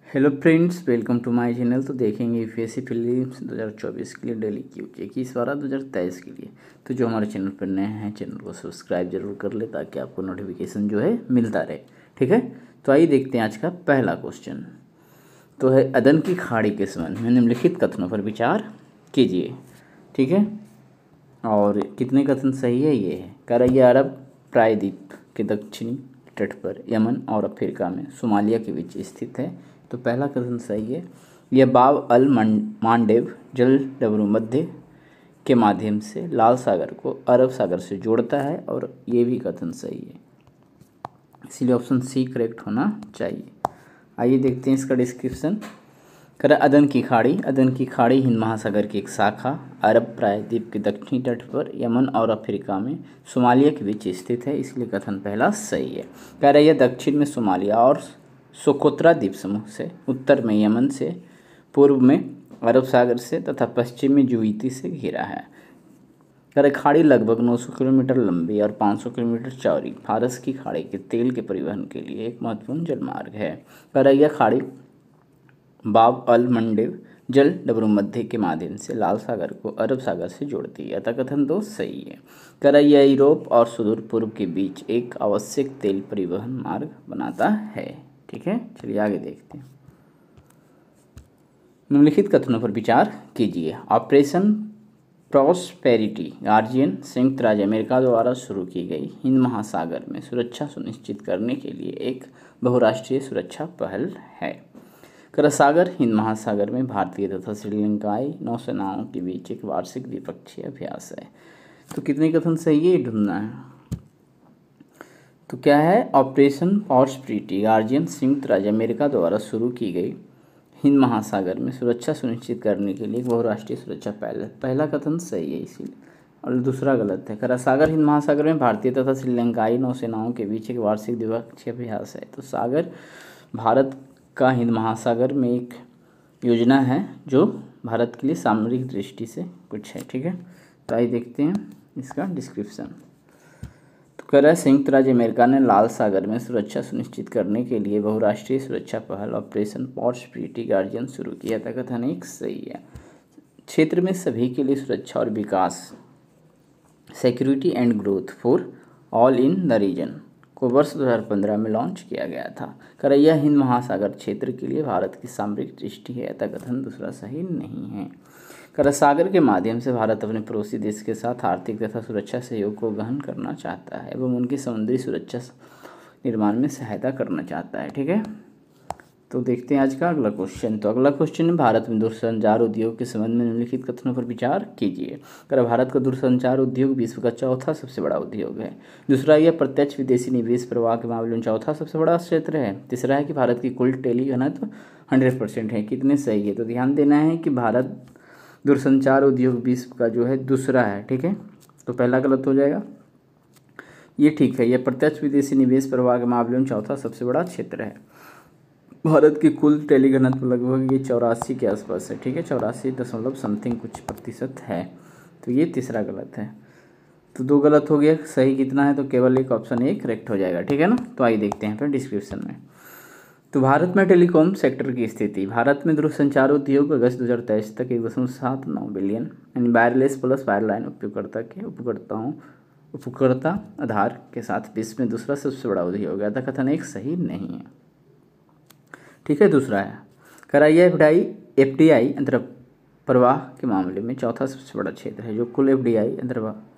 Hello friends, welcome to my channel. तो देखेंगे UPSC prelims 2024 के लिए डेली क्यूजे की इस बार 2023 के लिए। तो जो हमारे चैनल पर नए हैं, चैनल को सब्सक्राइब जरूर कर ले ताकि आपको नोटिफिकेशन जो है मिलता रहे। ठीक है, तो आइए देखते हैं आज का पहला क्वेश्चन। तो है, अदन की खाड़ी के संबंध में निम्नलिखित कथनों पर विचार कीजिए। ठीक है, और कितने कथन सही है ये है। कह रहा, यह अरब प्रायद्वीप के दक्षिणी तट पर यमन और अफ्रीका में सोमालिया के बीच स्थित है। तो पहला कथन सही है। यह बाब अल मांडेव जल डबरू मध्य के माध्यम से लाल सागर को अरब सागर से जोड़ता है, और ये भी कथन सही है, इसीलिए ऑप्शन सी करेक्ट होना चाहिए। आइए देखते हैं इसका डिस्क्रिप्शन। कर अदन की खाड़ी हिंद महासागर की एक शाखा अरब प्रायद्वीप के दक्षिणी तट पर यमन और अफ्रीका में सोमालिया के बीच स्थित है, इसलिए कथन पहला सही है। कह रहा है, यह दक्षिण में सोमालिया और सोकोत्रा द्वीप समूह से, उत्तर में यमन से, पूर्व में अरब सागर से तथा पश्चिम में जुबीती से घिरा है। कह रहे, खाड़ी लगभग 900 किलोमीटर लंबी और 500 किलोमीटर चौड़ी फारस की खाड़ी के तेल के परिवहन के लिए एक महत्वपूर्ण जलमार्ग है। कह रहा है, यह खाड़ी बाब अल मंडेव जल डबरू मध्य के माध्यम से लाल सागर को अरब सागर से जोड़ती है, अतः कथन दो सही है। कह रहा, यह यूरोप और सुदूर पूर्व के बीच एक आवश्यक तेल परिवहन मार्ग बनाता है। ठीक है, चलिए आगे देखते हैं। निम्नलिखित कथनों पर विचार कीजिए। ऑपरेशन प्रॉस्पेरिटी गार्जियन संयुक्त राज्य अमेरिका द्वारा शुरू की गई हिंद महासागर में सुरक्षा सुनिश्चित करने के लिए एक बहुराष्ट्रीय सुरक्षा पहल है। सागर हिंद महासागर में भारतीय तथा श्रीलंकाई नौसेनाओं के बीच एक वार्षिक द्विपक्षीय अभ्यास है। तो कितने कथन सही है ये ढूंढना है। तो क्या है, ऑपरेशन प्रॉस्पेरिटी गार्जियन संयुक्त राज्य अमेरिका द्वारा शुरू की गई हिंद महासागर में सुरक्षा सुनिश्चित करने के लिए एक बहुराष्ट्रीय सुरक्षा पहल है। पहला कथन सही है इसीलिए, और दूसरा गलत है। सागर हिंद महासागर में भारतीय तथा श्रीलंकाई नौसेनाओं के बीच एक वार्षिक द्विपक्षीय अभ्यास है। तो सागर भारत का हिंद महासागर में एक योजना है जो भारत के लिए सामरिक दृष्टि से कुछ है। ठीक है, तो आइए देखते हैं इसका डिस्क्रिप्शन। तो कह रहा है, संयुक्त राज्य अमेरिका ने लाल सागर में सुरक्षा सुनिश्चित करने के लिए बहुराष्ट्रीय सुरक्षा पहल ऑपरेशन प्रॉस्पेरिटी गार्जियन शुरू किया था। कथन एक सही है। क्षेत्र में सभी के लिए सुरक्षा और विकास, security and growth for all in the region को वर्ष 2015 में लॉन्च किया गया था। कर यह हिंद महासागर क्षेत्र के लिए भारत की सामरिक दृष्टि है, अतः कथन दूसरा सही नहीं है। कर सागर के माध्यम से भारत अपने पड़ोसी देश के साथ आर्थिक तथा सुरक्षा सहयोग को गहन करना चाहता है एवं उनकी समुद्री सुरक्षा निर्माण में सहायता करना चाहता है। ठीक है, तो देखते हैं आज का अगला क्वेश्चन। तो अगला क्वेश्चन है, भारत में दूरसंचार उद्योग के संबंध में निम्नलिखित कथनों पर विचार कीजिए। अगर भारत का दूरसंचार उद्योग विश्व का चौथा सबसे बड़ा उद्योग है। दूसरा, यह प्रत्यक्ष विदेशी निवेश प्रवाह के मामले में चौथा सबसे बड़ा क्षेत्र है। तीसरा है कि भारत की कुल टेली घनत्व 100% है। कितने सही है, तो ध्यान देना है कि भारत दूरसंचार उद्योग विश्व का जो है दूसरा है। ठीक है, तो पहला गलत हो जाएगा, ये ठीक है। यह प्रत्यक्ष विदेशी निवेश प्रवाह के मामले में चौथा सबसे बड़ा क्षेत्र है। भारत की कुल टेली घनत्व लगभग ये 84 के आसपास है। ठीक है, 84 दशमलव समथिंग कुछ प्रतिशत है। तो ये तीसरा गलत है, तो दो गलत हो गया। सही कितना है, तो केवल एक, ऑप्शन ए करेक्ट हो जाएगा। ठीक है ना, तो आइए देखते हैं फिर डिस्क्रिप्शन में। तो भारत में टेलीकॉम सेक्टर की स्थिति। भारत में दूरसंचार उद्योग अगस्त 2023 तक 1.79 बिलियन यानी वायरलेस प्लस वायरलाइन उपयोगकर्ता आधार के साथ विश्व में दूसरा सबसे बड़ा उद्योग है, अतः कथन एक सही नहीं है। ठीक है, दूसरा है, कराइया एफडीआई अंतर प्रवाह के मामले में चौथा सबसे बड़ा क्षेत्र है, जो कुल एफडीआई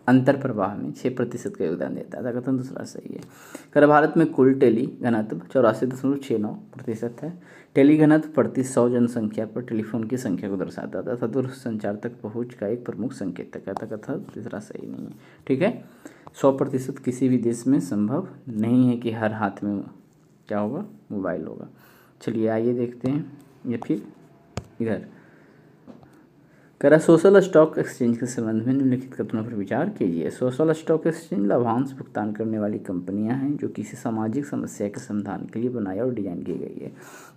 अंतर प्रवाह में 6% का योगदान देता है, कथन दूसरा सही है। कर भारत में कुल टेली घनत्व 84.69% है। टेली घनत्व प्रति 100 जनसंख्या पर टेलीफोन की संख्या को दर्शाता है तथा दूरसंचार तक पहुंच का एक प्रमुख संकेतक है, कथन तीसरा सही नहीं है। ठीक है, 100% किसी भी देश में संभव नहीं है कि हर हाथ में क्या होगा, मोबाइल होगा। चलिए आइए देखते हैं, ये फिर इधर कह रहा सोशल स्टॉक एक्सचेंज के संबंध में निम्नलिखित कथनों पर विचार कीजिए। सोशल स्टॉक एक्सचेंज लाभांश भुगतान करने वाली कंपनियां हैं जो किसी सामाजिक समस्या के समाधान के लिए बनाई और डिजाइन की गई है।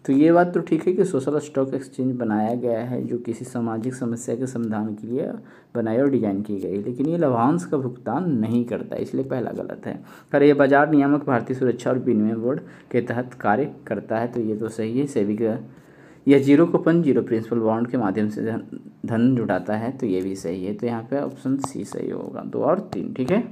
तो ये बात तो ठीक है कि सोशल स्टॉक एक्सचेंज बनाया गया है जो किसी सामाजिक समस्या के समाधान के लिए बनाई और डिजाइन की गई, लेकिन ये लाभांश का भुगतान नहीं करता, इसलिए पहला गलत है। पर यह बाजार नियामक भारतीय सुरक्षा और विनिमय बोर्ड के तहत कार्य करता है, तो ये तो सही है। सेबी का यह zero coupon zero principal bond के माध्यम से धन जुटाता है, तो ये भी सही है। तो यहाँ पे ऑप्शन सी सही होगा, 2 और 3। ठीक है,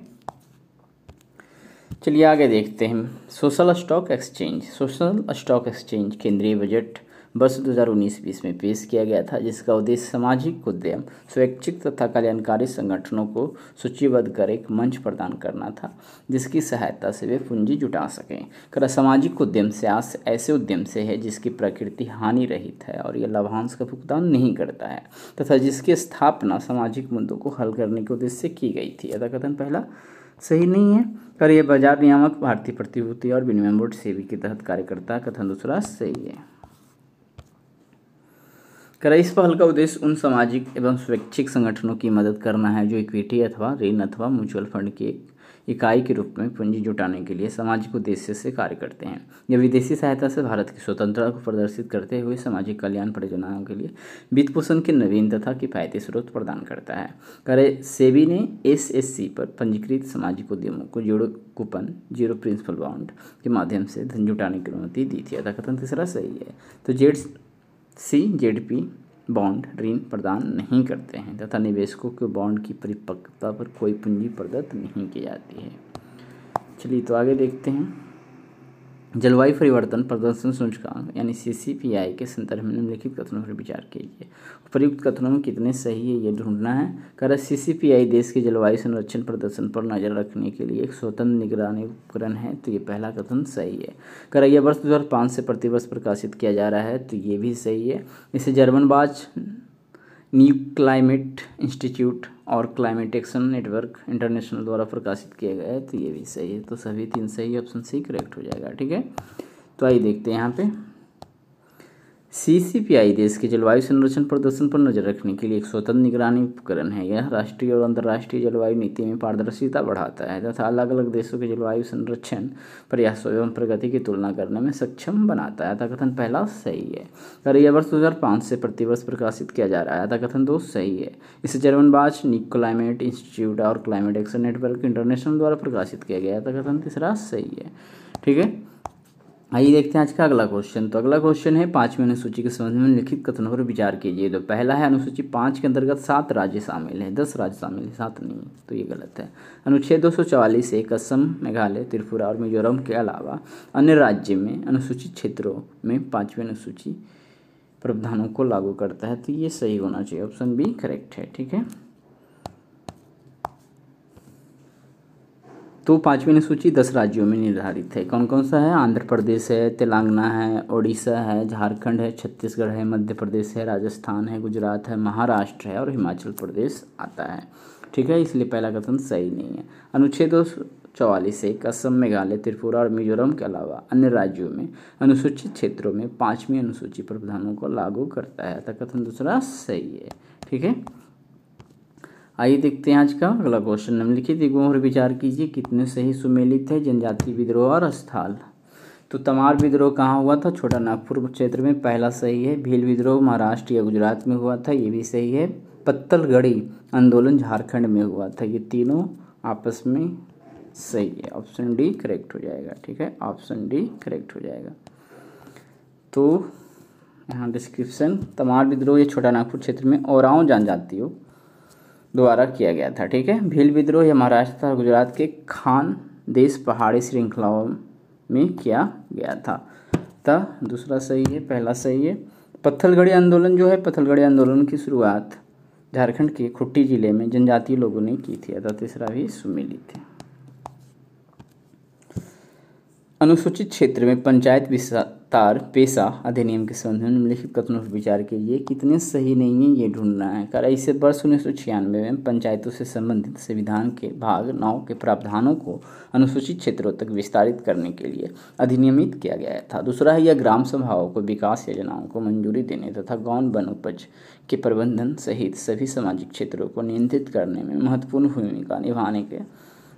चलिए आगे देखते हैं। Social stock exchange. Social stock exchange केंद्रीय बजट वर्ष 2019-20 में पेश किया गया था, जिसका उद्देश्य सामाजिक उद्यम, स्वैच्छिक तथा कल्याणकारी संगठनों को सूचीबद्ध कर एक मंच प्रदान करना था जिसकी सहायता से वे पूंजी जुटा सकें। कर सामाजिक उद्यम से ऐसे उद्यम से है जिसकी प्रकृति हानि रहित है और यह लाभांश का भुगतान नहीं करता है तथा जिसकी स्थापना सामाजिक मुद्दों को हल करने के उद्देश्य से की गई थी। यथा कथन पहला सही नहीं है। कर यह बाजार नियामक भारतीय प्रतिभूति और विनिमय बोर्ड सेबी के तहत कार्य करता है। कथन दूसरा सही है। कर इस पहल का उद्देश्य उन सामाजिक एवं स्वैच्छिक संगठनों की मदद करना है जो इक्विटी अथवा ऋण अथवा म्यूचुअल फंड की एक इकाई के रूप में पूंजी जुटाने के लिए सामाजिक उद्देश्य से कार्य करते हैं। यह विदेशी सहायता से भारत की स्वतंत्रता को प्रदर्शित करते हुए सामाजिक कल्याण परियोजनाओं के लिए वित्त पोषण के नवीन तथा किफायती स्रोत प्रदान करता है। करे सेबी ने SSC पर पंजीकृत सामाजिक उद्यमों को zero coupon zero principal bond के माध्यम से धन जुटाने की अनुमति दी थी। यथा कथन तीसरा सही है। तो ZP बॉन्ड ऋण प्रदान नहीं करते हैं तथा निवेशकों के बॉन्ड की परिपक्वता पर कोई पूंजी प्रदत्त नहीं की जाती है। चलिए तो आगे देखते हैं। जलवायु परिवर्तन प्रदर्शन सूचकांक यानी CCPI के संदर्भ में निम्नलिखित कथनों पर विचार कीजिए। उपयुक्त कथनों में कितने सही है ये ढूंढना है। कर CCPI देश के जलवायु संरक्षण प्रदर्शन पर नजर रखने के लिए एक स्वतंत्र निगरानी उपकरण है, तो ये पहला कथन सही है। कर यह वर्ष 2005 से प्रतिवर्ष प्रकाशित किया जा रहा है, तो ये भी सही है। इसे जर्मन बाज न्यू क्लाइमेट इंस्टीट्यूट और क्लाइमेट एक्शन नेटवर्क इंटरनेशनल द्वारा प्रकाशित किया गया है, तो ये भी सही है। तो सभी 3 सही, ऑप्शन सी करेक्ट हो जाएगा। ठीक है, तो आइए देखते हैं यहाँ पे। CCPI देश के जलवायु संरक्षण प्रदर्शन पर नजर रखने के लिए एक स्वतंत्र निगरानी उपकरण है। यह राष्ट्रीय और अंतर्राष्ट्रीय जलवायु नीति में पारदर्शिता बढ़ाता है तथा अलग अलग देशों के जलवायु संरक्षण प्रयासों एवं प्रगति की तुलना करने में सक्षम बनाता है। कथन पहला सही है। कर यह वर्ष 2005 से प्रतिवर्ष प्रकाशित किया जा रहा है। कथन 2 सही है। इसे जर्मन बाज न्यू क्लाइमेट इंस्टीट्यूट और क्लाइमेट एक्शन नेटवर्क इंटरनेशनल द्वारा प्रकाशित किया गया है। कथन तीसरा सही है। ठीक है, आइए देखते हैं आज का अगला क्वेश्चन। तो अगला क्वेश्चन है 5वीं अनुसूची के संबंध में लिखित कथनों पर विचार कीजिए। तो पहला है अनुसूची 5 के अंतर्गत 7 राज्य शामिल है, 10 राज्य शामिल है, 7 नहीं, तो ये गलत है। अनुच्छेद 244 से असम, मेघालय, त्रिपुरा और मिजोरम के अलावा अन्य राज्य में अनुसूचित क्षेत्रों में 5वीं अनुसूची प्रावधानों को लागू करता है, तो ये सही होना चाहिए, ऑप्शन बी करेक्ट है। ठीक है, तो 5वीं अनुसूची 10 राज्यों में निर्धारित है। कौन कौन सा है? आंध्र प्रदेश है, तेलंगाना है, ओडिशा है, झारखंड है, छत्तीसगढ़ है, मध्य प्रदेश है, राजस्थान है, गुजरात है, महाराष्ट्र है और हिमाचल प्रदेश आता है। ठीक है, इसलिए पहला कथन सही नहीं है। अनुच्छेद 244 से असम, मेघालय, त्रिपुरा और मिजोरम के अलावा अन्य राज्यों में अनुसूचित क्षेत्रों में 5वीं अनुसूची प्रावधानों को लागू करता है, तो कथन दूसरा सही है। ठीक है, आइए देखते हैं आज का अगला क्वेश्चन। निम्नलिखित युग्मों पर विचार कीजिए, कितने सही सुमेलित है। जनजातीय विद्रोह और स्थल। तो तमार विद्रोह कहाँ हुआ था? छोटा नागपुर क्षेत्र में, पहला सही है। भील विद्रोह महाराष्ट्र या गुजरात में हुआ था, ये भी सही है। पत्तलगढ़ी आंदोलन झारखंड में हुआ था, ये तीनों आपस में सही है, ऑप्शन डी करेक्ट हो जाएगा। ठीक है, ऑप्शन डी करेक्ट हो जाएगा। तो यहाँ डिस्क्रिप्शन, तमार विद्रोह ये छोटा नागपुर क्षेत्र में ओरांव जनजातियों द्वारा किया गया था। ठीक है, भील विद्रोह यह महाराष्ट्र तथा गुजरात के खानदेश पहाड़ी श्रृंखलाओं में किया गया था। दूसरा सही है, पहला सही है। पत्थलगढ़ी आंदोलन जो है, पत्थलगढ़ी आंदोलन की शुरुआत झारखंड के खूंटी जिले में जनजातीय लोगों ने की थी, अतः तीसरा भी सुमेलित है। अनुसूचित क्षेत्र में पंचायत तार पेशा अधिनियम के संबंध में निम्नलिखित कथनों पर विचार कीजिए, कितने सही नहीं है ये ढूंढना है। कर इसे वर्ष 1996 में पंचायतों से संबंधित संविधान के भाग 9 के प्रावधानों को अनुसूचित क्षेत्रों तक विस्तारित करने के लिए अधिनियमित किया गया था। दूसरा है, यह ग्राम सभाओं को विकास योजनाओं को मंजूरी देने तथा गौण वन उपज के प्रबंधन सहित सभी सामाजिक क्षेत्रों को नियंत्रित करने में महत्वपूर्ण भूमिका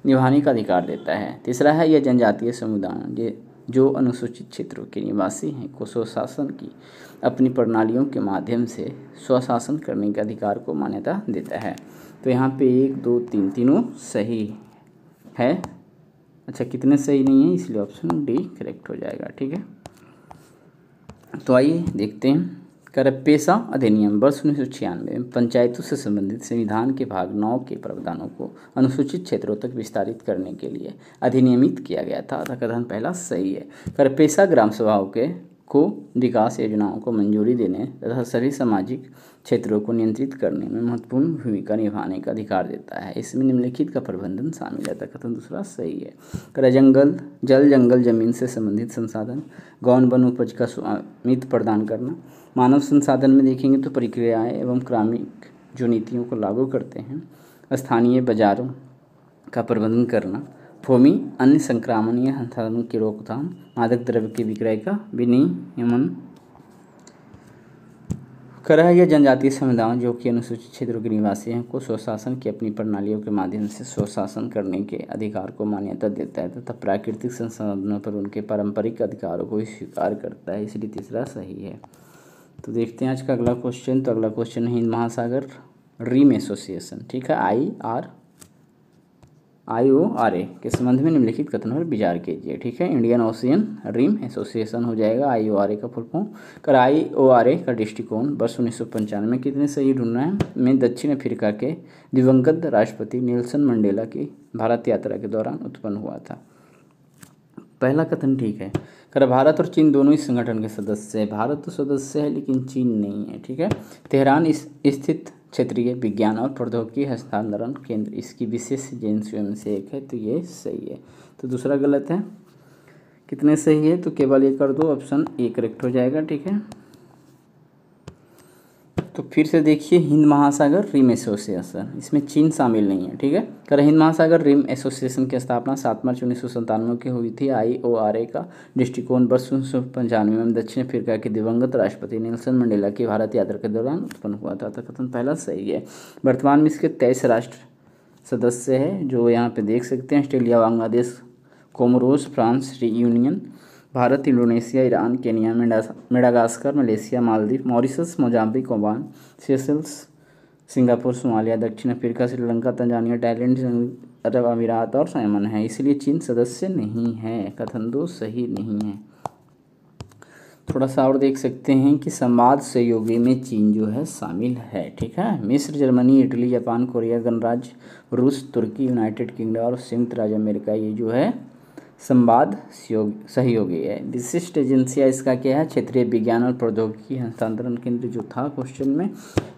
निभाने का अधिकार देता है। तीसरा है, यह जनजातीय समुदाय जो अनुसूचित क्षेत्रों के निवासी हैं को स्वशासन की अपनी प्रणालियों के माध्यम से स्वशासन करने के अधिकार को मान्यता देता है। तो यहाँ पे 1 2 3 तीनों सही है। अच्छा, कितने सही नहीं है, इसलिए ऑप्शन डी करेक्ट हो जाएगा। ठीक है, तो आइए देखते हैं। कर पेशा अधिनियम वर्ष 1996 में पंचायतों से संबंधित संविधान के भाग 9 के प्रावधानों को अनुसूचित क्षेत्रों तक विस्तारित करने के लिए अधिनियमित किया गया था। कथन पहला सही है। कर पेशा ग्राम सभाओं को विकास योजनाओं को मंजूरी देने तथा सभी सामाजिक क्षेत्रों को नियंत्रित करने में महत्वपूर्ण भूमिका निभाने का अधिकार देता है। इसमें निम्नलिखित का प्रबंधन शामिल है। कथन दूसरा सही है। कर जंगल जमीन से संबंधित संसाधन, गौण वन उपज का स्वामित्व प्रदान करना। मानव संसाधन में देखेंगे तो प्रक्रियाएं एवं क्रमिक जो नीतियों को लागू करते हैं, स्थानीय बाजारों का प्रबंधन करना, भूमि अन्य संक्रामणीय संसाधनों की रोकथाम, मादक द्रव्य के विक्रय का विनियमन। करा यह जनजातीय समुदाय जो कि अनुसूचित क्षेत्रों के निवासी हैं को स्वशासन की अपनी प्रणालियों के माध्यम से स्वशासन करने के अधिकार को मान्यता देता है तथा प्राकृतिक संसाधनों पर उनके पारंपरिक अधिकारों को भी स्वीकार करता है, इसलिए तीसरा सही है। तो देखते हैं आज का अगला क्वेश्चन। तो अगला क्वेश्चन हिंद महासागर रिम एसोसिएशन, ठीक है, IORA के संबंध में निम्नलिखित कथनों पर विचार कीजिए। ठीक है, इंडियन ओशियन रिम एसोसिएशन हो जाएगा IORA का फुल फॉर्म। कर IORA का दृष्टिकोण वर्ष 1995 में कितने सही ढूंढना है में दक्षिण अफ्रीका के दिवंगत राष्ट्रपति नेल्सन मंडेला की भारत यात्रा के दौरान उत्पन्न हुआ था। पहला कथन ठीक है। कर भारत और चीन दोनों इस संगठन के सदस्य है। भारत तो सदस्य है लेकिन चीन नहीं है। ठीक है, तेहरान स्थित क्षेत्रीय विज्ञान और प्रौद्योगिकी हस्तांतरण केंद्र इसकी विशेष एजेंसियों में से एक है, तो ये सही है। तो दूसरा गलत है। कितने सही है, तो केवल ये कर दो, ऑप्शन ए करेक्ट हो जाएगा। ठीक है, तो फिर से देखिए हिंद महासागर रिम एसोसिएशन, इसमें चीन शामिल नहीं है। ठीक है, कर हिंद महासागर रिम एसोसिएशन की स्थापना 7 मार्च 1997 की हुई थी। IORA का दृष्टिकोण वर्ष 1995 में दक्षिण अफ्रीका के दिवंगत राष्ट्रपति नेल्सन मंडेला की भारत यात्रा के दौरान उत्पन्न हुआ था। कथन पहला सही है। वर्तमान में इसके 23 राष्ट्र सदस्य है, जो यहाँ पे देख सकते हैं। Australia, Bangladesh, Comoros, France, union, Bharat, Indonesia, Iran, Kenya, Madagascar, Malaysia, Maldives, Mauritius, Mozambique, Oman, Seychelles, Singapore, Somalia, दक्षिण अफ्रीका, श्रीलंका, तंजानिया, थाईलैंड, संयुक्त अरब अमीरात और यमन है, इसलिए चीन सदस्य नहीं है। कथन 2 सही नहीं है। थोड़ा सा और देख सकते हैं कि संवाद सहयोगी में चीन जो है शामिल है। ठीक है, मिस्र, जर्मनी, इटली, जापान, कोरिया, गणराज्य रूस, तुर्की, यूनाइटेड किंगडम और संयुक्त राज्य अमेरिका ये जो है संवाद सहयोगी है। विशिष्ट एजेंसियाँ इसका क्या है, क्षेत्रीय विज्ञान और प्रौद्योगिकी हस्तांतरण केंद्र जो था क्वेश्चन में,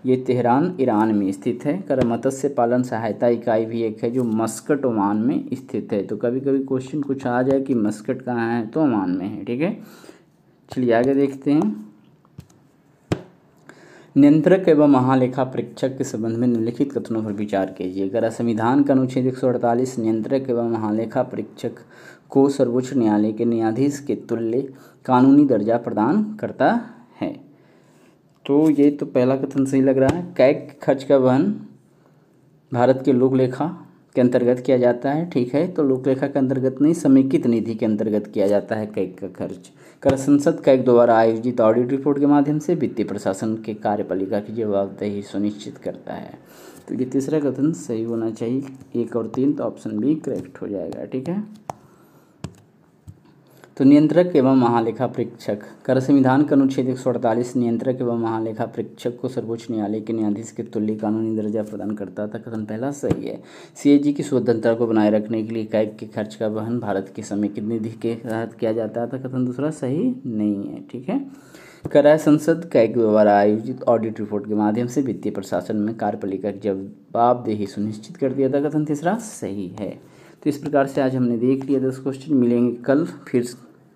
ये तेहरान ईरान में स्थित है। कर मत्स्य पालन सहायता इकाई भी एक है जो मस्कट ओमान में स्थित है। तो कभी कभी क्वेश्चन कुछ आ जाए कि मस्कट कहाँ है, तो ओमान में है। ठीक है, चलिए आगे देखते हैं। नियंत्रक एवं महालेखा परीक्षक के संबंध में निम्नलिखित कथनों पर विचार कीजिए। अगर संविधान का अनुच्छेद 148 नियंत्रक एवं महालेखा परीक्षक को सर्वोच्च न्यायालय के न्यायाधीश के तुल्य कानूनी दर्जा प्रदान करता है, तो ये तो पहला कथन सही लग रहा है। कैग खर्च का वहन भारत के लोक लेखा के अंतर्गत किया जाता है। ठीक है, तो लोक लेखा के अंतर्गत नहीं, समेकित निधि के अंतर्गत किया जाता है कैग का खर्च। कर संसद कैग द्वारा आयोजित ऑडिट रिपोर्ट के माध्यम से वित्तीय प्रशासन के कार्यपालिका की जवाबदेही सुनिश्चित करता है। तो ये तीसरा कथन सही होना चाहिए। 1 और 3, तो ऑप्शन बी करेक्ट हो जाएगा। ठीक है, तो नियंत्रक एवं महालेखा परीक्षक, कर संविधान का अनुच्छेद 148 नियंत्रक एवं महालेखा परीक्षक को सर्वोच्च न्यायालय के न्यायाधीश के तुल्य कानूनी दर्जा प्रदान करता था। कथन पहला सही है। CAG की स्वतंत्रता को बनाए रखने के लिए कैग के खर्च का वहन भारत की समेकित निधि के तहत किया जाता था। कथन दूसरा सही नहीं है। ठीक है, कराय संसद कैग द्वारा आयोजित ऑडिट रिपोर्ट के माध्यम से वित्तीय प्रशासन में कार्यपालिका की जवाबदेही सुनिश्चित कर दिया था। कथन तीसरा सही है। तो इस प्रकार से आज हमने देख लिया 10 क्वेश्चन। मिलेंगे कल फिर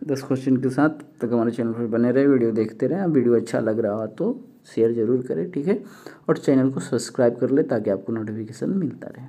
10 क्वेश्चन के साथ। तब तक हमारे चैनल पर बने रहे, वीडियो देखते रहें। वीडियो अच्छा लग रहा हो तो शेयर ज़रूर करें, ठीक है। और चैनल को सब्सक्राइब कर ले ताकि आपको नोटिफिकेशन मिलता रहे।